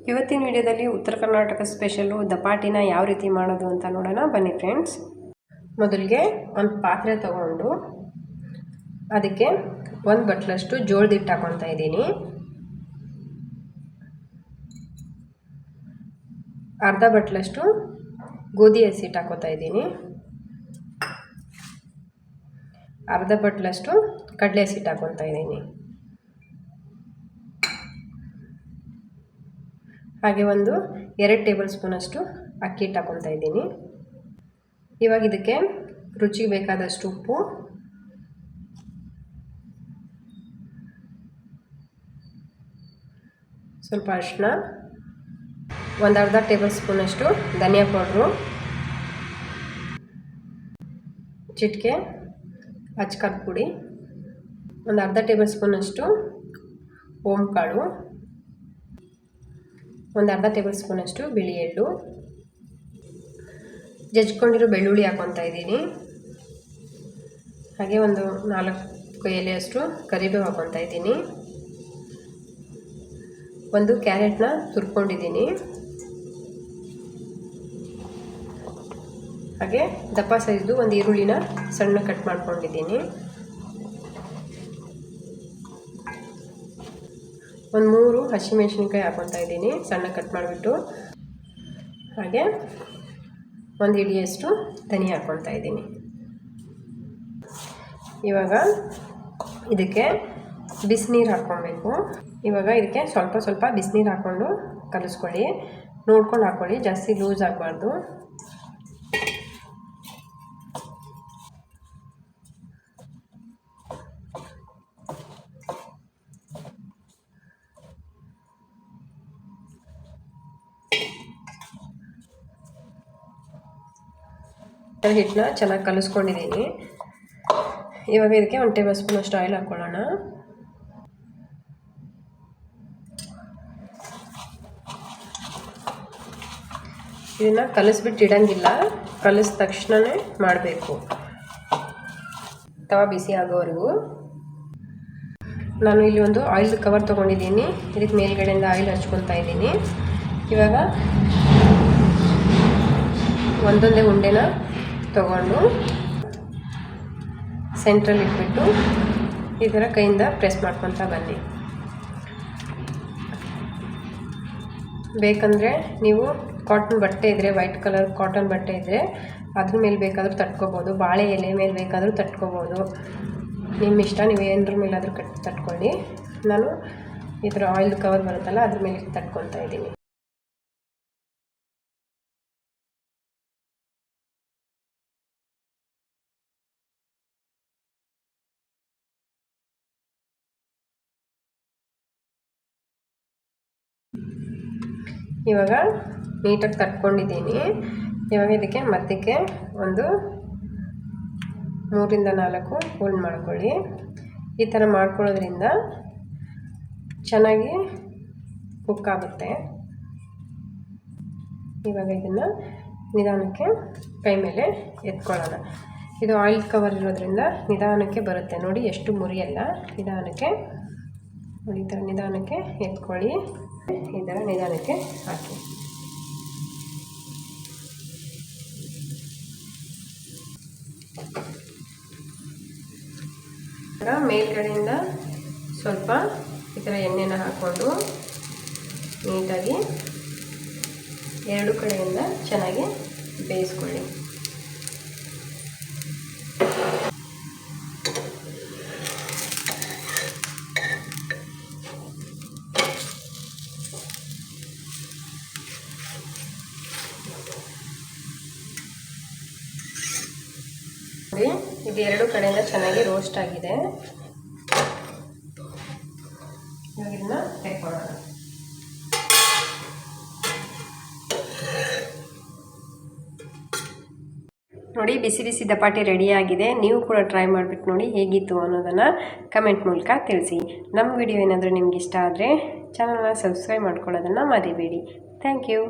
ಇವತ್ತಿನ ವಿಡಿಯೋದಲ್ಲಿ ಉತ್ತರ ಕರ್ನಾಟಕ ಸ್ಪೆಷಲು ದಪಾಟಿನ ಯಾವ ರೀತಿ ಮಾಡೋದು ಅಂತ ನೋಡೋಣ ಬನ್ನಿ ಫ್ರೆಂಡ್ಸ್. ಮೊದಲಿಗೆ ಒಂದು ಪಾತ್ರೆ ತಗೊಂಡು ಅದಕ್ಕೆ ಒಂದು ಬಟ್ಲಷ್ಟು ಜೋಳದ ಹಿಟ್ಟು ಹಾಕೊತಾ ಇದ್ದೀನಿ. ಅರ್ಧ ಬಟ್ಲಷ್ಟು ಗೋಧಿ ಹಸಿಟ್ಟು ಹಾಕೋತಾ ಇದ್ದೀನಿ. ಅರ್ಧ ಬಟ್ಲಷ್ಟು ಕಡಲೆ ಹಸಿಟ್ಟು ಹಾಕೊತಾ ಇದ್ದೀನಿ. ಹಾಗೆ ಒಂದು 2 ಟೇಬಲ್ ಸ್ಪೂನಷ್ಟು ಅಕ್ಕಿ ಹಿಟ್ಟು ಹಾಕೊತಾ ಇದ್ದೀನಿ. ಇವಾಗ ಇದಕ್ಕೆ ರುಚಿಗೆ ಬೇಕಾದಷ್ಟು ಉಪ್ಪು, ಸ್ವಲ್ಪ ಅರಿಶಿನ, ಒಂದು ಅರ್ಧ ಟೇಬಲ್ ಸ್ಪೂನಷ್ಟು ಧನಿಯಾ ಪೌಡ್ರು, ಚಿಟಿಕೆ ಅಚ್ಕಾರದ ಪುಡಿ, ಒಂದು ಅರ್ಧ ಟೇಬಲ್ ಸ್ಪೂನಷ್ಟು ಓಂ ಕಾಳು, ಒಂದು ಅರ್ಧ ಟೇಬಲ್ ಸ್ಪೂನಷ್ಟು ಬಿಳಿ ಎಳ್ಳು, ಜಜ್ಕೊಂಡಿರೋ ಬೆಳ್ಳುಳ್ಳಿ ಹಾಕೊತಾ ಇದ್ದೀನಿ. ಹಾಗೆ ಒಂದು 4 ಎಲೆಯಷ್ಟು ಕರಿಬೇವು ಹಾಕೊತಾ ಇದ್ದೀನಿ. ಒಂದು ಕ್ಯಾರೆಟ್ನ ತುರ್ಕೊಂಡಿದ್ದೀನಿ. ಹಾಗೆ ದಪ್ಪ ಸೈಜ್ದು ಒಂದು ಈರುಳ್ಳಿನ ಸಣ್ಣ ಕಟ್ ಮಾಡ್ಕೊಂಡಿದ್ದೀನಿ. ಒಂದು 3 ಹಸಿಮೆಣಸಿನ್ಕಾಯಿ ಹಾಕೊತಾ ಇದ್ದೀನಿ ಸಣ್ಣ ಕಟ್ ಮಾಡಿಬಿಟ್ಟು. ಹಾಗೆ ಒಂದು ಹಿಡಿಯಷ್ಟು ಧನಿಯಾ ಹಾಕೊತಾ ಇದ್ದೀನಿ. ಇವಾಗ ಇದಕ್ಕೆ ಬಿಸಿನೀರು ಹಾಕ್ಕೊಬೇಕು. ಇವಾಗ ಇದಕ್ಕೆ ಸ್ವಲ್ಪ ಬಿಸಿನೀರು ಹಾಕ್ಕೊಂಡು ಕಲಿಸ್ಕೊಳ್ಳಿ. ನೋಡ್ಕೊಂಡು ಹಾಕ್ಕೊಳ್ಳಿ, ಜಾಸ್ತಿ ಲೂಸ್ ಆಗಬಾರ್ದು. ಹಿಟ್ಟನ್ನ ಚೆನ್ನಾಗಿ ಕಲಿಸ್ಕೊಂಡಿದ್ದೀನಿ. ಇವಾಗ ಇದಕ್ಕೆ 1 ಟೇಬಲ್ ಸ್ಪೂನ್ ಅಷ್ಟು ಆಯಿಲ್ ಹಾಕ್ಕೊಳ್ಳೋಣ. ಇದನ್ನು ಕಲಿಸ್ಬಿಟ್ಟು ಇಡಂಗಿಲ್ಲ, ಕಲಿಸಿದ ತಕ್ಷಣವೇ ಮಾಡಬೇಕು, ತವಾ ಬಿಸಿ ಆಗೋವರೆಗೂ. ನಾನು ಇಲ್ಲಿ ಒಂದು ಆಯಿಲ್ ಕವರ್ ತೊಗೊಂಡಿದ್ದೀನಿ. ಇದಕ್ಕೆ ಮೇಲ್ಗಡೆಯಿಂದ ಆಯಿಲ್ ಹಚ್ಕೊತಾ ಇದ್ದೀನಿ. ಇವಾಗ ಒಂದೊಂದೇ ಉಂಡೆನ ತಗೊಂಡು ಸೆಂಟ್ರಲ್ಲಿ ಇಟ್ಬಿಟ್ಟು ಈ ಥರ ಕೈಯಿಂದ ಪ್ರೆಸ್ ಮಾಡ್ಕೊತಾ ಬನ್ನಿ. ಬೇಕಂದರೆ ನೀವು ಕಾಟನ್ ಬಟ್ಟೆ ಇದ್ದರೆ, ವೈಟ್ ಕಲರ್ ಕಾಟನ್ ಬಟ್ಟೆ ಇದ್ದರೆ ಅದ್ರ ಮೇಲೆ ಬೇಕಾದರೂ ತಟ್ಕೋಬೋದು, ಬಾಳೆ ಎಲೆ ಮೇಲೆ ಬೇಕಾದರೂ ತಟ್ಕೋಬೋದು, ನಿಮ್ಮ ಇಷ್ಟ. ನೀವು ಏನರ ಮೇಲಾದರೂ ತಟ್ಕೊಳ್ಳಿ. ನಾನು ಈ ಥರ ಆಯಿಲ್ ಕವರ್ ಬರುತ್ತಲ್ಲ ಅದ್ರ ಮೇಲೆ ತಟ್ಕೊತಾ ಇದ್ದೀನಿ. ಇವಾಗ ನೀಟಾಗಿ ತಟ್ಕೊಂಡಿದ್ದೀನಿ. ಇವಾಗ ಇದಕ್ಕೆ ಮಧ್ಯಕ್ಕೆ ಒಂದು 3 ರಿಂದ 4 ಹೋಲ್ ಮಾಡ್ಕೊಳ್ಳಿ. ಈ ಥರ ಮಾಡ್ಕೊಳ್ಳೋದ್ರಿಂದ ಚೆನ್ನಾಗಿ ಕುಕ್ ಆಗುತ್ತೆ. ಇವಾಗ ಇದನ್ನು ನಿಧಾನಕ್ಕೆ ಕೈ ಮೇಲೆ ಎತ್ಕೊಳ್ಳೋಣ. ಇದು ಆಯಿಲ್ ಕವರ್ ಇರೋದ್ರಿಂದ ನಿಧಾನಕ್ಕೆ ಬರುತ್ತೆ ನೋಡಿ, ಎಷ್ಟು ಮುರಿಯಲ್ಲ. ನಿಧಾನಕ್ಕೆ ನೋಡಿ, ಈ ಥರ ನಿಧಾನಕ್ಕೆ ಎತ್ಕೊಳ್ಳಿ. ಈ ಥರ ನಿಧಾನಕ್ಕೆ ಹಾಕಿ. ಮೇಲ್ಗಡೆಯಿಂದ ಸ್ವಲ್ಪ ಈ ಥರ ಎಣ್ಣೆನ ಹಾಕ್ಕೊಂಡು ನೀಟಾಗಿ 2 ಕಡೆಯಿಂದ ಚೆನ್ನಾಗಿ ಬೇಯಿಸ್ಕೊಳ್ಳಿ. ಇದು 2 ಕಡೆಯಿಂದ ಚೆನ್ನಾಗಿ ರೋಸ್ಟ್ ಆಗಿದೆ. ಇವಾಗ ಇದನ್ನ ತೆಕ್ಕೊಳ್ಳೋಣ. ನೋಡಿ, ಬಿಸಿ ಬಿಸಿ ದಪಾಟಿ ರೆಡಿಯಾಗಿದೆ. ನೀವು ಕೂಡ ಟ್ರೈ ಮಾಡಿಬಿಟ್ಟು ನೋಡಿ ಹೇಗಿತ್ತು ಅನ್ನೋದನ್ನು ಕಮೆಂಟ್ ಮೂಲಕ ತಿಳಿಸಿ. ನಮ್ಮ ವಿಡಿಯೋ ಏನಾದರೂ ನಿಮ್ಗೆ ಇಷ್ಟ ಆದರೆ ಚಾನಲ್ನ ಸಬ್ಸ್ಕ್ರೈಬ್ ಮಾಡ್ಕೊಳ್ಳೋದನ್ನು ಮರಿಬೇಡಿ. Thank you.